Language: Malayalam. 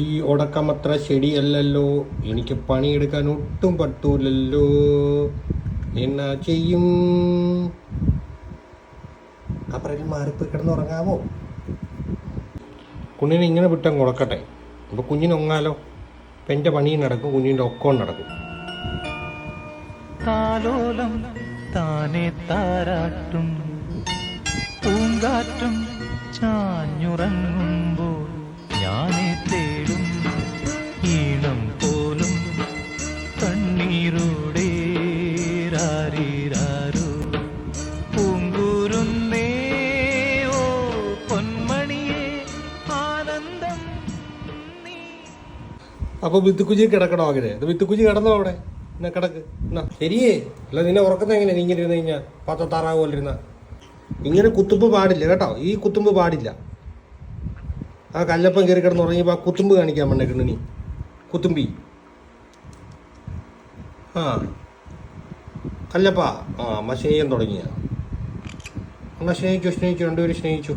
ഈ ഉടക്കമത്ര ശരിയല്ലല്ലോ, എനിക്ക് പണിയെടുക്കാൻ ഒട്ടും പറ്റൂലല്ലോ, എന്നാ ചെയ്യും? അപ്പുറം മാറിപ്പോയി കിടന്നുറങ്ങാമോ? കുഞ്ഞിനെ ഇങ്ങനെ വിട്ടങ്ങ് ഉറക്കട്ടെ. അപ്പോൾ കുഞ്ഞിനൊങ്ങാലോ. അപ്പം എൻ്റെ പണിയും നടക്കും, കുഞ്ഞിൻ്റെ ഒക്കവും നടക്കും. താലോലം താനെ താരാട്ടും പൂങ്കാറ്റും ചാഞ്ഞുറങ്ങുമ്പോൾ ഞാനെ തേടും ഈണം പോലും കണ്ണീരോടെ രാരീരാരോ പൂങ്കൂരുന്നേ ഓ പൊന്മണിയെ ആനന്ദം നീ. അപ്പോൾ വിത്തുക്കുജി കിടക്കണോ? അങ്ങനെ അത് വിത്തുക്കുജി കിടന്നോ അവിടെ? എന്നാ കിടക്ക് എന്നാ ശരിയേ. അല്ല നിന്നെ ഉറക്കുന്ന എങ്ങനെ നീ ഇങ്ങനെ ഇരുന്ന് കഴിഞ്ഞാൽ പാത്രത്താറാവ് പോലെ ഇരുന്ന? ഇങ്ങനെ കുത്തുമ്പ് പാടില്ല കേട്ടോ, ഈ കുത്തുമ്പ് പാടില്ല. ആ കല്ലപ്പം കയറി കിടന്ന് ഉറങ്ങിയപ്പോൾ ആ കുത്തുമ്പ് കാണിക്കാൻ പണ്ടേക്കുന്നു നീ, കുത്തുമ്പി. ആ കല്ലപ്പാ, ആ അമ്മ സ്നേഹിക്കാൻ തുടങ്ങിയ. അമ്മ സ്നേഹിച്ചു, രണ്ടുപേരും സ്നേഹിച്ചു.